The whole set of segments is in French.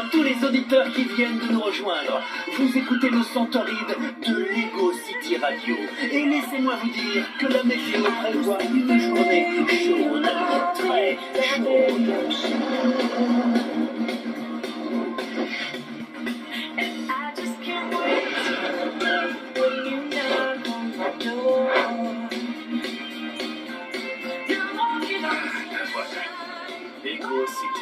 à tous les auditeurs qui viennent de nous rejoindre. Vous écoutez le Centoride de Lego City Radio. Et laissez-moi vous dire que la météo prévoit une journée chaude, très chaude. Lego City.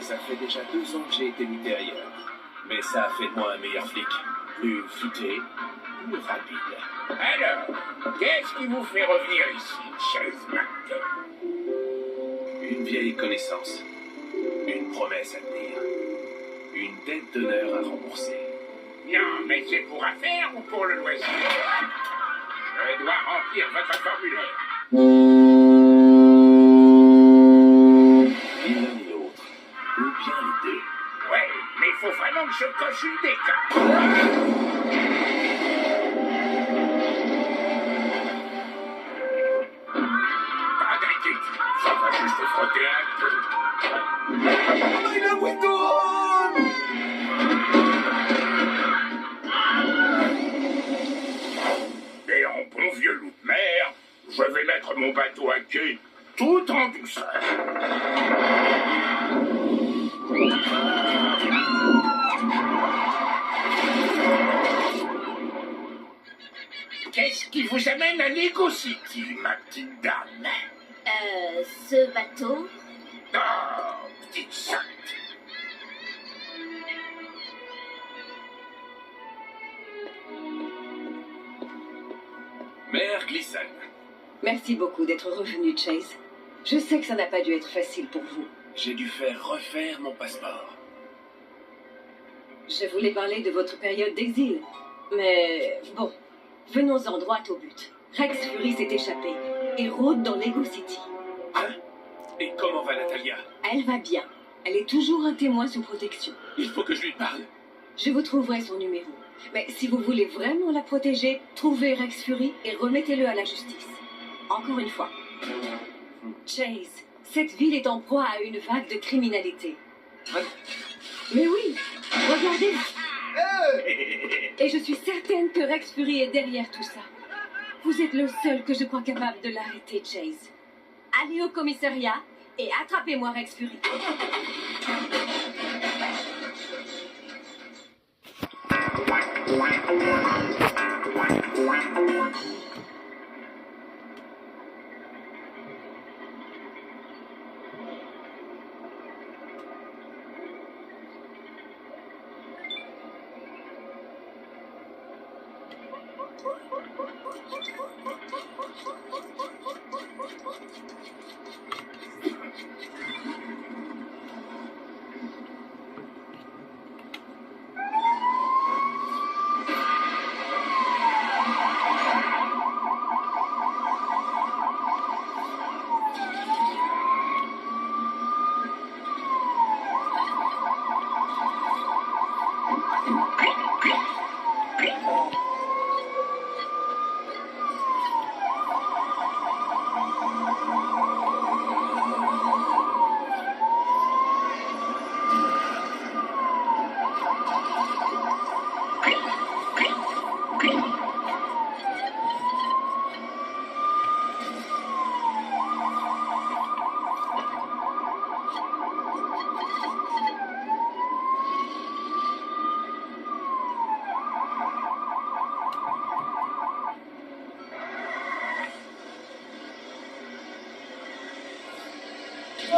Ça fait déjà 2 ans que j'ai été muté ailleurs. Mais ça a fait de moi un meilleur flic. Plus futé, plus rapide. Alors, qu'est-ce qui vous fait revenir ici, Chase McDodd? Une vieille connaissance. Une promesse à tenir. Une dette d'honneur à rembourser. Non, mais c'est pour affaire ou pour le loisir? Je dois remplir votre formulaire. Ni l'un ni l'autre. Ou bien les deux. Ouais, mais il faut vraiment que je coche une des quatre. Pas d'inquiétude, ça va juste frotter un peu. Il a Windows! Et en bon vieux loup de mer, je vais mettre mon bateau à quai tout en douceur. Qu'est-ce qui vous amène à Lego City, ma petite dame? Ce bateau? Oh, petite sainte. Mère Gleason. Merci beaucoup d'être revenu, Chase. Je sais que ça n'a pas dû être facile pour vous. J'ai dû faire refaire mon passeport. Je voulais parler de votre période d'exil. Mais bon, venons-en droit au but. Rex Fury s'est échappé et rôde dans Lego City. Hein? Et comment va Natalia? Elle va bien. Elle est toujours un témoin sous protection. Il faut que je lui parle. Je vous trouverai son numéro. Mais si vous voulez vraiment la protéger, trouvez Rex Fury et remettez-le à la justice. Encore une fois. Chase, cette ville est en proie à une vague de criminalité. Mais oui, regardez. Et je suis certaine que Rex Fury est derrière tout ça. Vous êtes le seul que je crois capable de l'arrêter, Chase. Allez au commissariat et attrapez-moi Rex Fury.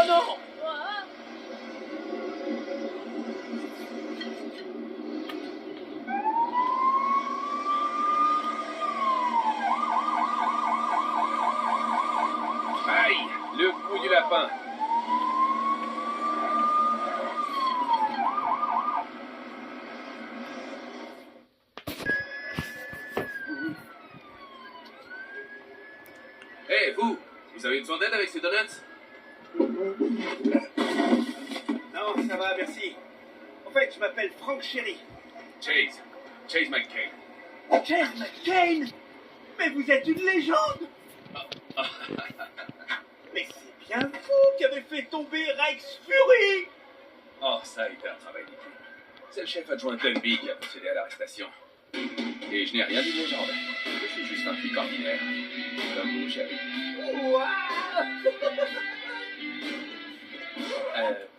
Oh non! Aïe! Le coup du lapin! Hé, vous! Vous avez besoin d'aide avec ces donuts? Non, ça va, merci. En fait, je m'appelle Frank Sherry. Chase McCain. Chase McCain. Mais vous êtes une légende. Mais c'est bien vous qui avez fait tomber Rex Fury. Oh, ça a été un travail d'équipe. C'est le chef adjoint Dunby qui a procédé à l'arrestation. Et je n'ai rien dit de légende. Je suis juste un flic ordinaire. Comme vous, chérie.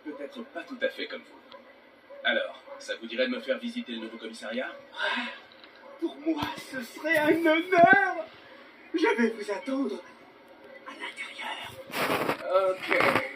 Peut-être pas tout à fait comme vous. Alors, ça vous dirait de me faire visiter le nouveau commissariat? Pour moi, ce serait un honneur. Je vais vous attendre à l'intérieur. Ok.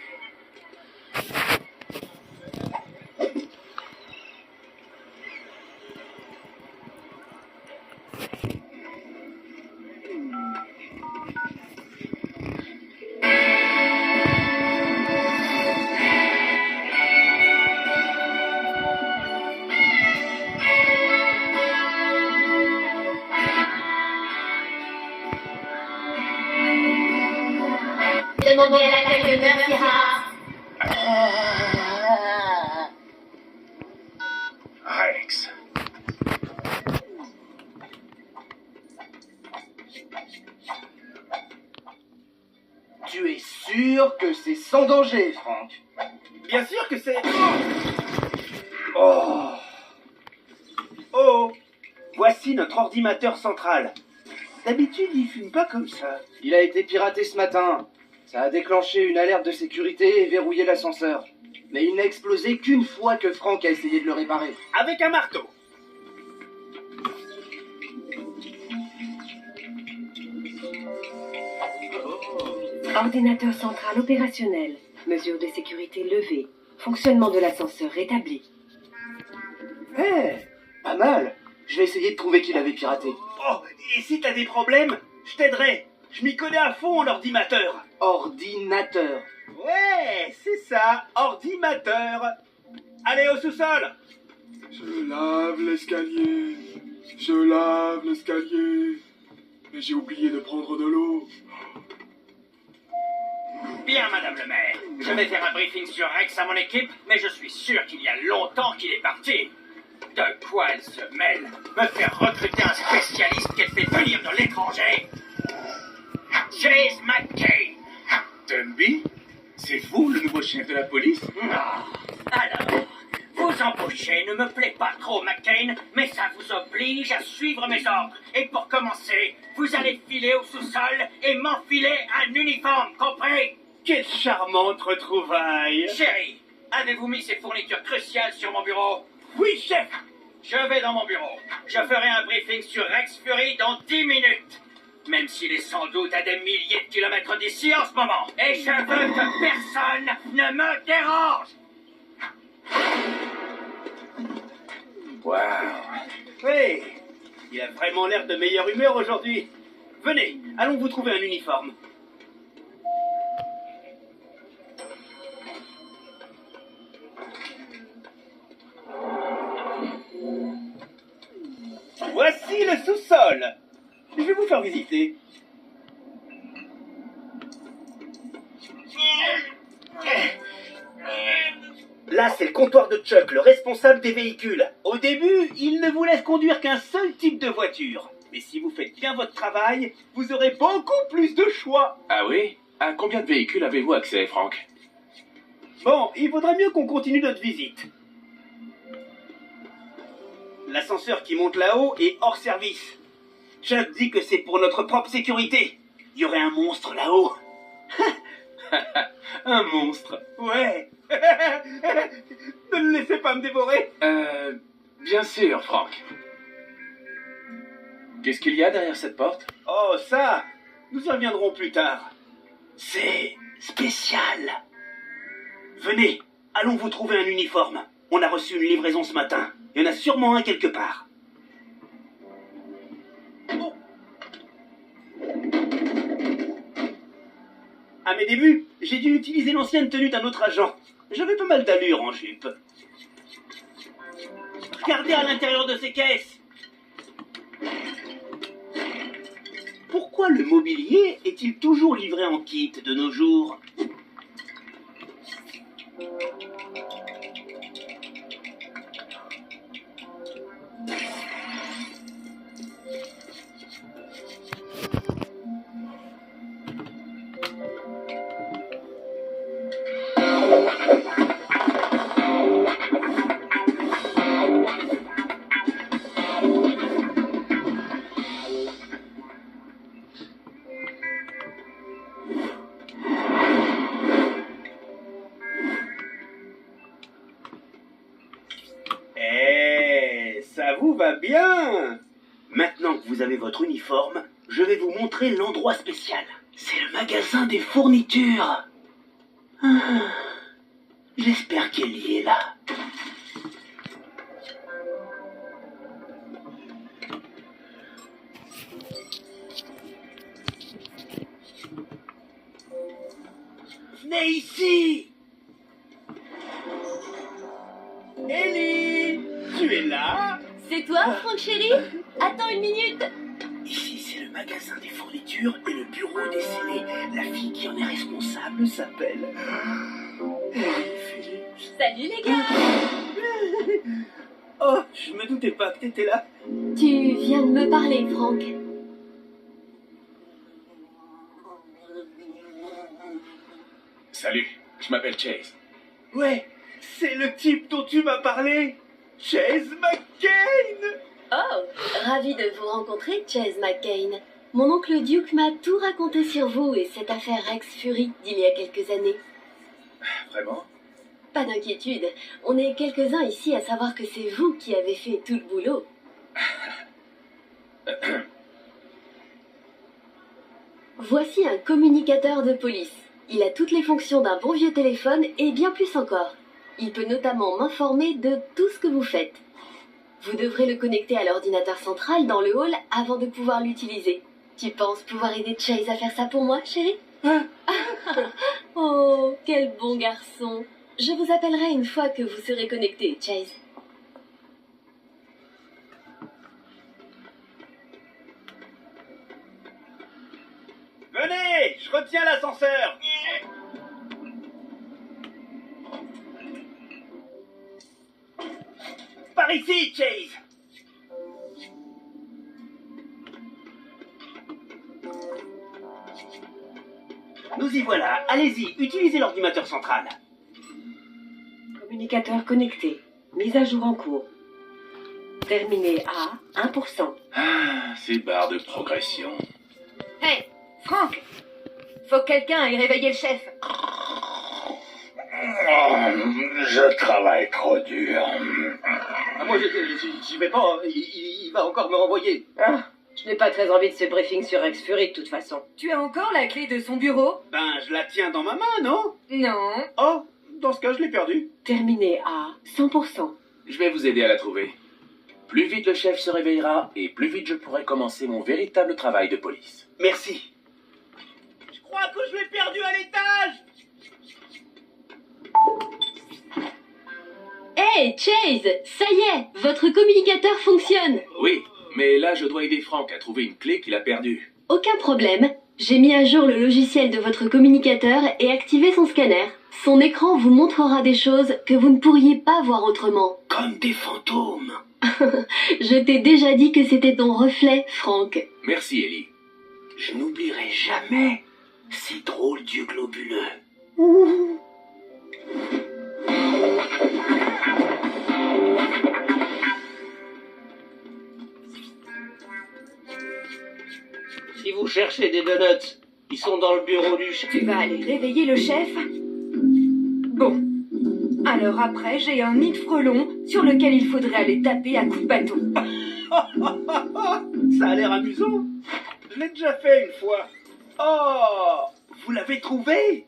Demandez à l'accueil de Mercy House. Rex. Tu es sûr que c'est sans danger, Frank? Bien sûr que c'est... Oh. Oh. Voici notre ordinateur central. D'habitude, il fume pas comme ça. Il a été piraté ce matin. Ça a déclenché une alerte de sécurité et verrouillé l'ascenseur. Mais il n'a explosé qu'une fois que Frank a essayé de le réparer. Avec un marteau. Ordinateur central opérationnel. Mesures de sécurité levées. Fonctionnement de l'ascenseur rétabli. Pas mal. Je vais essayer de trouver qui l'avait piraté. Oh, et si t'as des problèmes, je t'aiderai. Je m'y connais à fond en ordinateur. Ordinateur. Ouais, c'est ça, ordinateur. Allez au sous-sol. Je lave l'escalier. Je lave l'escalier. Mais j'ai oublié de prendre de l'eau. Bien, madame le maire. Je vais faire un briefing sur Rex à mon équipe, mais je suis sûr qu'il y a longtemps qu'il est parti. De quoi elle se mêle? Me faire recruter un spécialiste qu'elle fait venir de l'étranger? Chase McCain. Dunby? C'est vous, le nouveau chef de la police? Alors, vous embaucher ne me plaît pas trop, McCain, mais ça vous oblige à suivre mes ordres. Et pour commencer, vous allez filer au sous-sol et m'enfiler un uniforme, compris? Quelle charmante retrouvaille. Chérie, avez-vous mis ces fournitures cruciales sur mon bureau? Oui, chef. Je vais dans mon bureau. Je ferai un briefing sur Rex Fury dans 10 minutes. Même s'il est sans doute à des milliers de kilomètres d'ici en ce moment. Et je veux que personne ne me dérange. Wow. Oui, il a vraiment l'air de meilleure humeur aujourd'hui. Venez, allons vous trouver un uniforme. Voici le sous-sol. Je vais vous faire visiter. Là, c'est le comptoir de Chuck, le responsable des véhicules. Au début, il ne vous laisse conduire qu'un seul type de voiture. Mais si vous faites bien votre travail, vous aurez beaucoup plus de choix. Ah oui? À combien de véhicules avez-vous accès, Frank? Bon, il vaudrait mieux qu'on continue notre visite. L'ascenseur qui monte là-haut est hors service. Chuck dit que c'est pour notre propre sécurité. Il y aurait un monstre là-haut. Un monstre. Ouais. Ne le laissez pas me dévorer. Bien sûr, Frank. Qu'est-ce qu'il y a derrière cette porte? Oh, ça, nous y reviendrons plus tard. C'est spécial. Venez, allons vous trouver un uniforme. On a reçu une livraison ce matin. Il y en a sûrement un quelque part. Oh. À mes débuts, j'ai dû utiliser l'ancienne tenue d'un autre agent. J'avais pas mal d'allure en jupe. Regardez à l'intérieur de ces caisses. Pourquoi le mobilier est-il toujours livré en kit de nos jours? Eh, ça vous va bien? Maintenant que vous avez votre uniforme, je vais vous montrer l'endroit spécial. C'est le magasin des fournitures. Ah, j'espère qu'Ellie est là. Venez ici! Ellie! Tu es là? C'est toi, Franck chéri? Attends une minute. Ici, c'est le magasin des fournitures et le bureau des scellés. La fille qui en est responsable s'appelle Ellie Phillips. Salut les gars. Oh, je me doutais pas que t'étais là. Tu viens de me parler, Franck. Salut, je m'appelle Chase. Ouais, c'est le type dont tu m'as parlé. Chase McCain. Oh, ravi de vous rencontrer, Chase McCain. Mon oncle Duke m'a tout raconté sur vous et cette affaire Rex Fury d'il y a quelques années. Vraiment? Pas d'inquiétude, on est quelques-uns ici à savoir que c'est vous qui avez fait tout le boulot. Voici un communicateur de police. Il a toutes les fonctions d'un bon vieux téléphone et bien plus encore. Il peut notamment m'informer de tout ce que vous faites. Vous devrez le connecter à l'ordinateur central dans le hall avant de pouvoir l'utiliser. Tu penses pouvoir aider Chase à faire ça pour moi, chérie? Oh, quel bon garçon. Je vous appellerai une fois que vous serez connecté, Chase. Venez, je retiens l'ascenseur. Par ici, Chase. Nous y voilà. Allez-y, utilisez l'ordinateur central. Communicateur connecté. Mise à jour en cours. Terminé à 1%. Ah, ces barres de progression. Hey, Franck! Faut que quelqu'un ait réveillé le chef. Je travaille trop dur. Ah, moi, j'y vais pas. Il va encore me renvoyer. Ah, je n'ai pas très envie de ce briefing sur Rex Fury de toute façon. Tu as encore la clé de son bureau? Ben, je la tiens dans ma main, non? Non. Oh, dans ce cas, je l'ai perdue. Terminé à 100%. Je vais vous aider à la trouver. Plus vite le chef se réveillera, et plus vite je pourrai commencer mon véritable travail de police. Merci. Je crois que je l'ai perdue à l'étage. Hey, Chase! Ça y est, votre communicateur fonctionne! Oui, mais là je dois aider Frank à trouver une clé qu'il a perdue. Aucun problème. J'ai mis à jour le logiciel de votre communicateur et activé son scanner. Son écran vous montrera des choses que vous ne pourriez pas voir autrement. Comme des fantômes. Je t'ai déjà dit que c'était ton reflet, Franck. Merci Ellie. Je n'oublierai jamais ces drôles d'yeux globuleux. Si vous cherchez des donuts, ils sont dans le bureau du chef. Tu vas aller réveiller le chef? Bon. Alors après, j'ai un nid de frelons sur lequel il faudrait aller taper à coups de bâton. Ça a l'air amusant. Je l'ai déjà fait une fois. Oh, vous l'avez trouvé?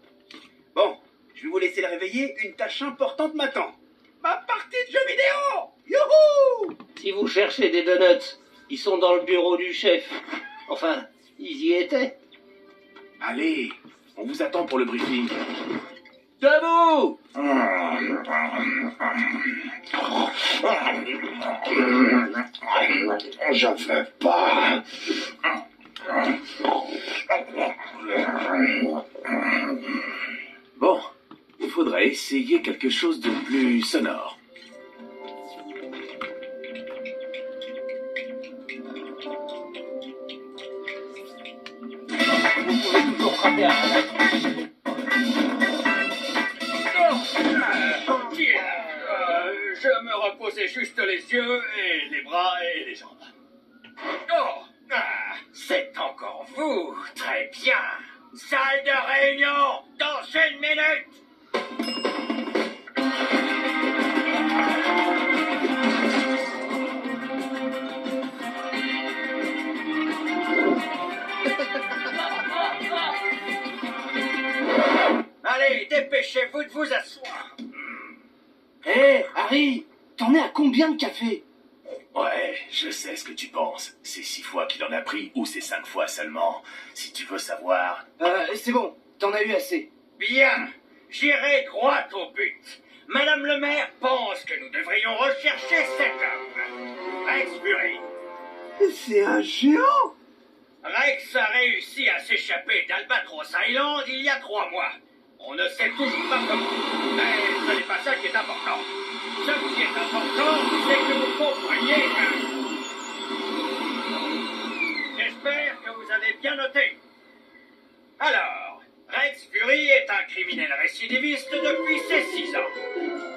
Bon, je vais vous laisser le réveiller. Une tâche importante m'attend. Ma partie de jeux vidéo. Youhou! Si vous cherchez des donuts, ils sont dans le bureau du chef. Enfin, ils y étaient. Allez, on vous attend pour le briefing. Debout! Je veux pas. Bon, faudrait essayer quelque chose de plus sonore. Vous pouvez toujours frapper à un je me reposais juste les yeux et les bras et les jambes. Oh, c'est encore vous. Très bien. Salle de réunion, dans 1 minute. Allez, dépêchez-vous de vous asseoir. Hé, Harry, t'en es à combien de café? Ouais, je sais ce que tu penses. C'est 6 fois qu'il en a pris ou c'est 5 fois seulement. Si tu veux savoir... C'est bon, t'en as eu assez. Bien, j'irai droit au but. Madame le maire pense que nous devrions rechercher cet homme. Rex Fury. C'est un géant! Rex a réussi à s'échapper d'Albatros Island il y a 3 mois. On ne sait toujours pas comment. Mais ce n'est pas ça qui est important. Ce qui est important, c'est que vous compreniez. J'espère que vous avez bien noté. Alors, Rex Fury est un criminel récidiviste depuis ses 6 ans.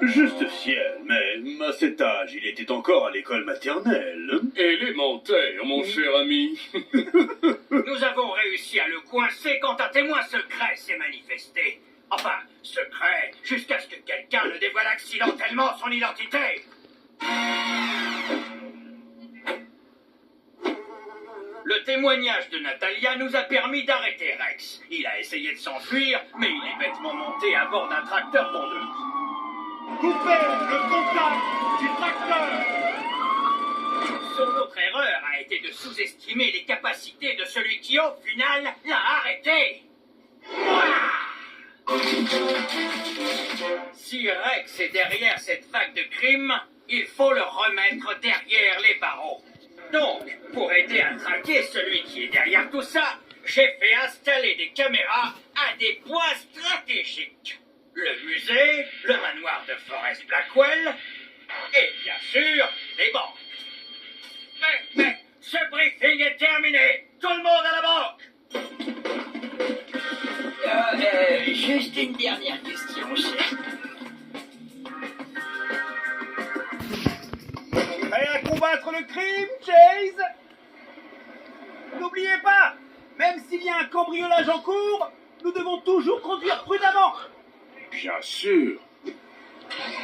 Juste ciel, mais à cet âge, il était encore à l'école maternelle. Élémentaire, mon cher ami. Nous avons réussi à le coincer quand un témoin secret s'est manifesté. Enfin, secret, jusqu'à ce que quelqu'un ne dévoile accidentellement son identité. Le témoignage de Natalia nous a permis d'arrêter Rex. Il a essayé de s'enfuir, mais il est bêtement monté à bord d'un tracteur tondeuse. Coupez le contact du tracteur! Son autre erreur a été de sous-estimer les capacités de celui qui, au final, l'a arrêté. Si Rex est derrière cette vague de crimes, il faut le remettre derrière les barreaux. Donc, pour aider à traquer celui qui est derrière tout ça, j'ai fait installer des caméras à des points stratégiques. Le musée, le manoir de Forest Blackwell, et bien sûr, les banques. Mais, ce briefing est terminé. Tout le monde à la banque. Juste une dernière question, chef. Prêt à combattre le crime, Chase? N'oubliez pas, même s'il y a un cambriolage en cours, nous devons toujours conduire prudemment. Bien sûr.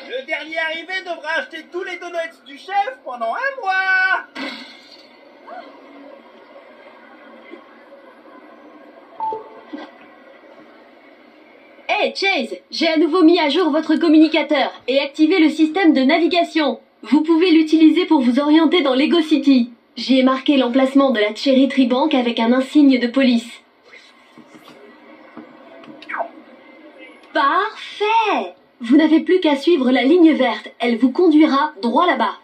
Le dernier arrivé devra acheter tous les donuts du chef pendant 1 mois. Hey Chase, j'ai à nouveau mis à jour votre communicateur et activé le système de navigation. Vous pouvez l'utiliser pour vous orienter dans Lego City. J'y ai marqué l'emplacement de la Cherry Tree Bank avec un insigne de police. Parfait! Vous n'avez plus qu'à suivre la ligne verte. Elle vous conduira droit là-bas.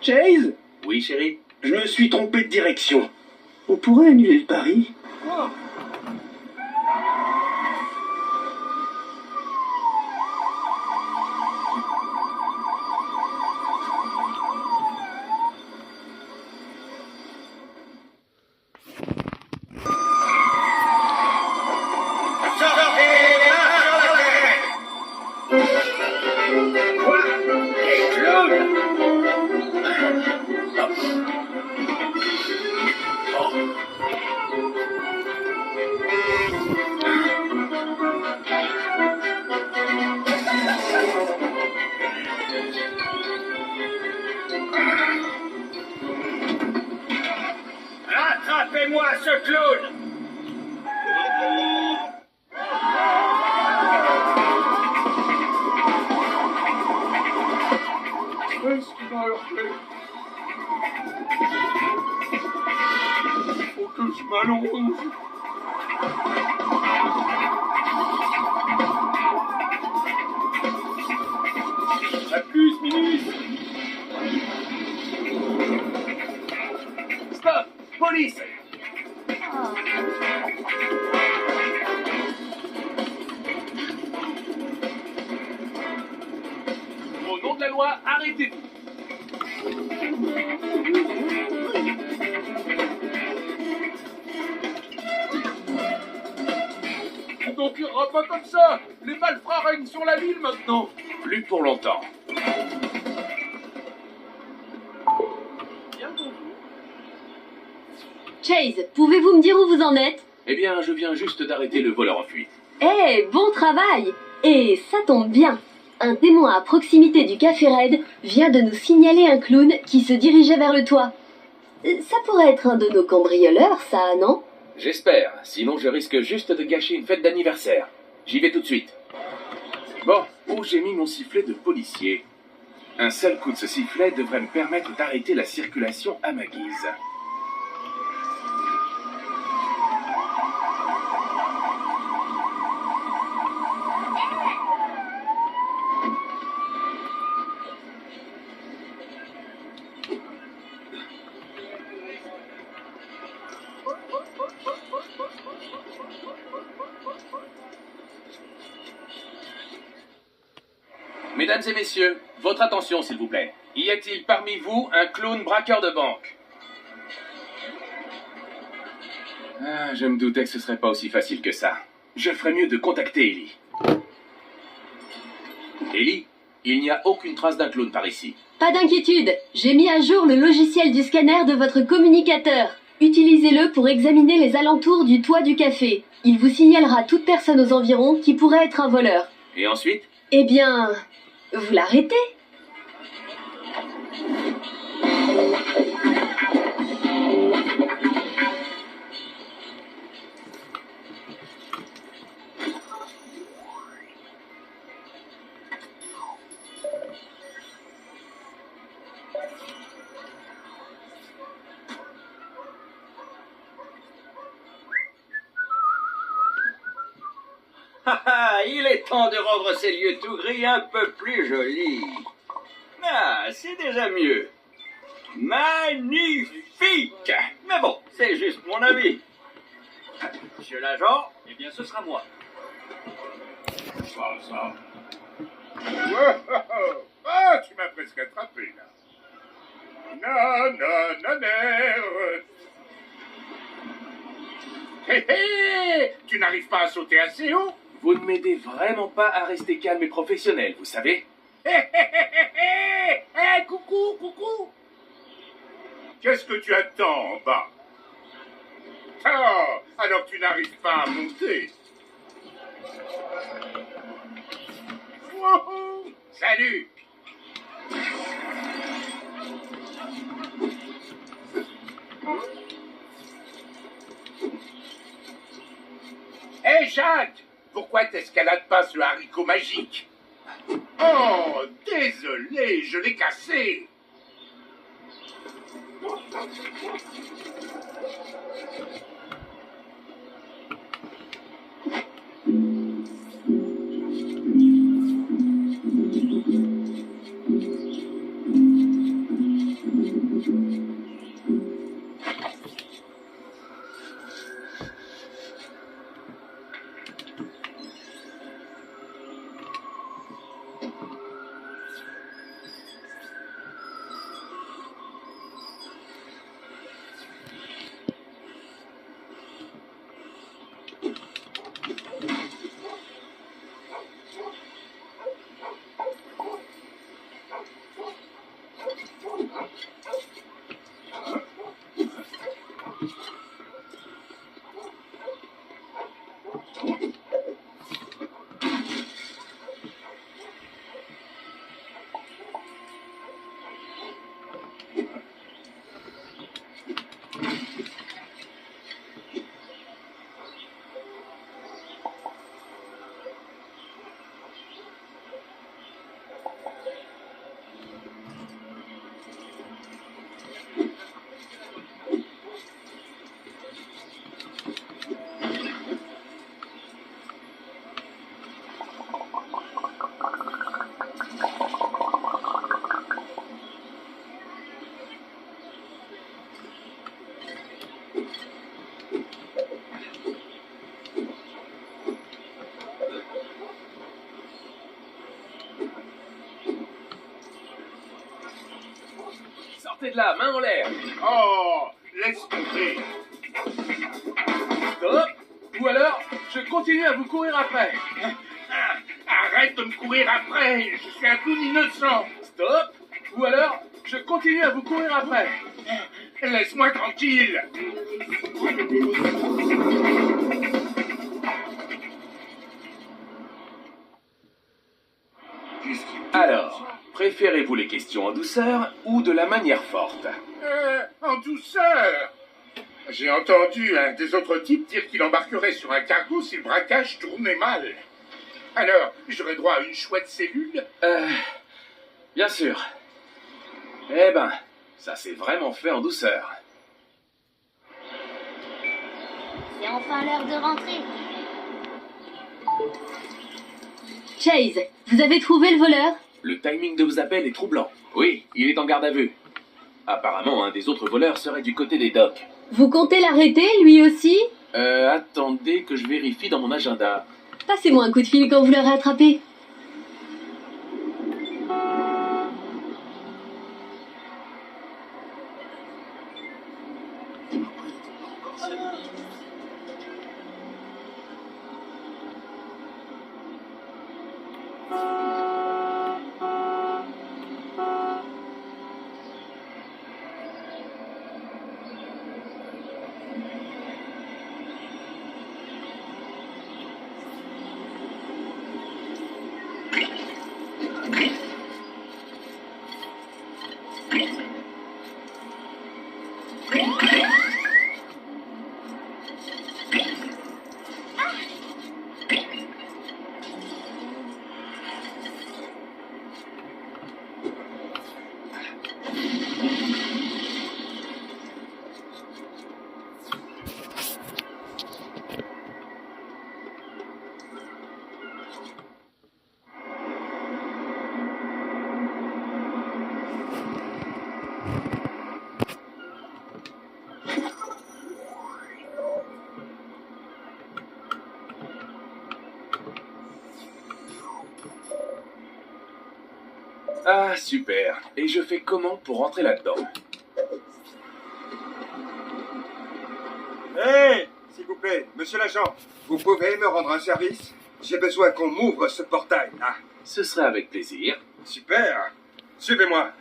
Chase, Oui, chérie? je me suis trompé de direction. On pourrait annuler le pari? Rattrapez-moi ce clown! Qu'est-ce qui m'a heurté? Faut que je m'allonge. À plus, Minus! police! Au nom de la loi, arrêtez-vous! On concurrera pas comme ça. Les malfrats règnent sur la ville maintenant. Plus pour longtemps. Chase, pouvez-vous me dire où vous en êtes? Eh bien, je viens juste d'arrêter le voleur en fuite. Eh, bon travail! Et ça tombe bien. Un témoin à proximité du Café Red vient de nous signaler un clown qui se dirigeait vers le toit. Ça pourrait être un de nos cambrioleurs, ça, non? J'espère, sinon je risque juste de gâcher une fête d'anniversaire. J'y vais tout de suite. Bon, où j'ai mis mon sifflet de policier? Un seul coup de ce sifflet devrait me permettre d'arrêter la circulation à ma guise. Mesdames et messieurs, votre attention s'il vous plaît. Y a-t-il parmi vous un clown braqueur de banque? Ah, je me doutais que ce serait pas aussi facile que ça. Je ferais mieux de contacter Ellie. Ellie, il n'y a aucune trace d'un clown par ici. Pas d'inquiétude, j'ai mis à jour le logiciel du scanner de votre communicateur. Utilisez-le pour examiner les alentours du toit du café. Il vous signalera toute personne aux environs qui pourrait être un voleur. Et ensuite? Eh bien, vous l'arrêtez? Il est temps de rendre ces lieux tout gris un peu plus jolis. Ah, c'est déjà mieux. Magnifique! Mais bon, c'est juste mon avis. Monsieur l'agent, eh bien ce sera moi. Ça. Ah, tu m'as presque attrapé, là. Hé hé! Tu n'arrives pas à sauter assez haut? Vous ne m'aidez vraiment pas à rester calme et professionnel, vous savez? Hé hé hé hé hé! Hé, coucou, coucou! Qu'est-ce que tu attends en bas? Oh, alors tu n'arrives pas à monter. Wouhou! Salut! Hé, Jacques! Pourquoi t'escalades pas ce haricot magique? Oh, désolé, je l'ai cassé. Sortez de là, main en l'air. Oh, laisse tomber. Stop. Ou alors, je continue à vous courir après. Ah, arrête de me courir après, je suis un clown innocent. Stop. Ou alors, je continue à vous courir après. Laisse-moi tranquille. Alors, préférez-vous les questions en douceur ou de la manière forte? En douceur. J'ai entendu un des autres types dire qu'il embarquerait sur un cargo si le braquage tournait mal. Alors, j'aurais droit à une chouette cellule? Bien sûr. Eh ben, ça s'est vraiment fait en douceur. C'est enfin l'heure de rentrer. Chase, vous avez trouvé le voleur? Le timing de vos appels est troublant. Oui, il est en garde à vue. Apparemment, un des autres voleurs serait du côté des docks. Vous comptez l'arrêter, lui aussi? Attendez que je vérifie dans mon agenda. Passez-moi un coup de fil quand vous l'aurez attrapé. Ah, super. Et je fais comment pour rentrer là-dedans? Hé, s'il vous plaît, monsieur l'agent, vous pouvez me rendre un service? J'ai besoin qu'on m'ouvre ce portail, là. Ce serait avec plaisir. Super. Suivez-moi.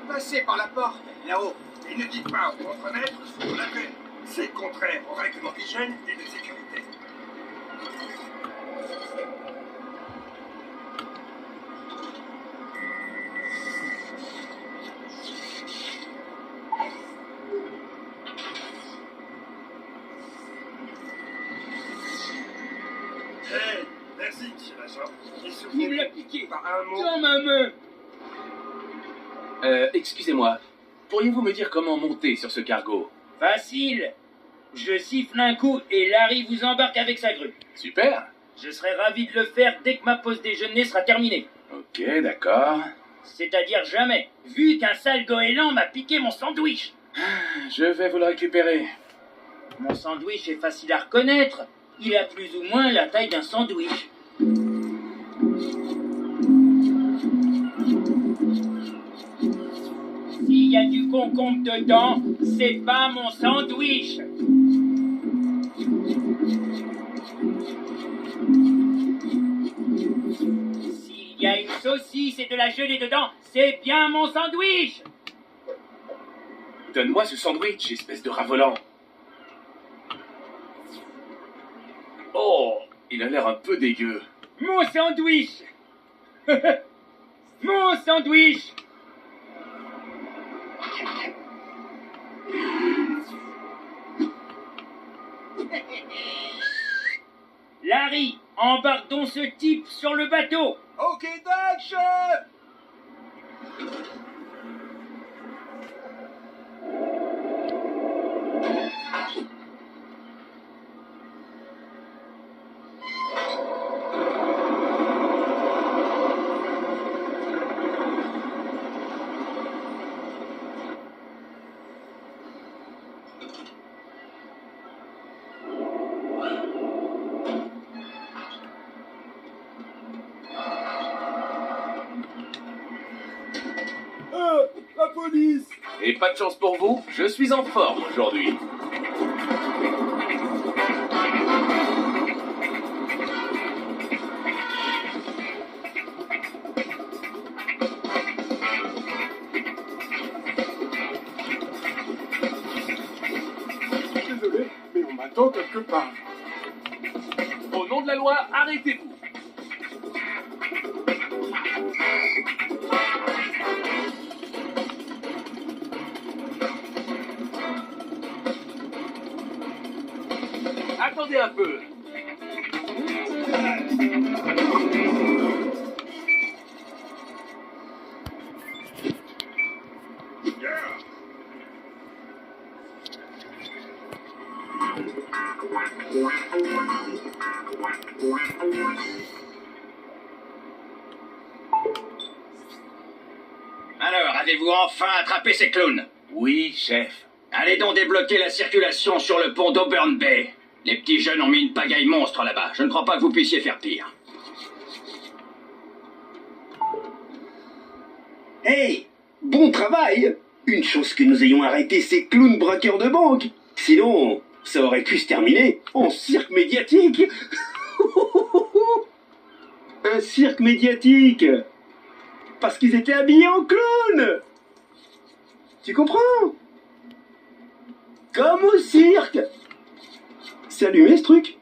Passez par la porte, là-haut, et ne dites pas aux contre-maîtres ce qu'on a fait. C'est contraire aux règlements d'hygiène et de sécurité. Hey, merci, monsieur l'agent. Et Vous me l'appliquez pas un mot. dans ma main. Excusez-moi. Pourriez-vous me dire comment monter sur ce cargo? Facile. Je siffle un coup et Larry vous embarque avec sa grue. Super. Je serai ravi de le faire dès que ma pause déjeuner sera terminée. Ok, d'accord. C'est-à-dire jamais, vu qu'un sale goéland m'a piqué mon sandwich. Je vais vous le récupérer. Mon sandwich est facile à reconnaître. Il a plus ou moins la taille d'un sandwich. S'il y a du concombre dedans, c'est pas mon sandwich. S'il y a une saucisse et de la gelée dedans, c'est bien mon sandwich. Donne-moi ce sandwich, espèce de rat-volant. Oh, il a l'air un peu dégueu. Mon sandwich. Mon sandwich. Larry, embarque donc ce type sur le bateau. Ok, Doc, chef. La police! Et pas de chance pour vous, je suis en forme aujourd'hui. Désolé, mais on m'attend quelque part. Au nom de la loi, arrêtez-vous. Attendez un peu. Alors, avez-vous enfin attrapé ces clowns? Oui, chef. Allez donc débloquer la circulation sur le pont d'Auburn Bay. Les petits jeunes ont mis une pagaille monstre là-bas. Je ne crois pas que vous puissiez faire pire. Hey, bon travail! Une chose que nous ayons arrêté ces clowns braqueurs de banque. Sinon, ça aurait pu se terminer en cirque médiatique. Un cirque médiatique. Parce qu'ils étaient habillés en clown. Tu comprends? Comme au cirque. C'est allumé ce truc?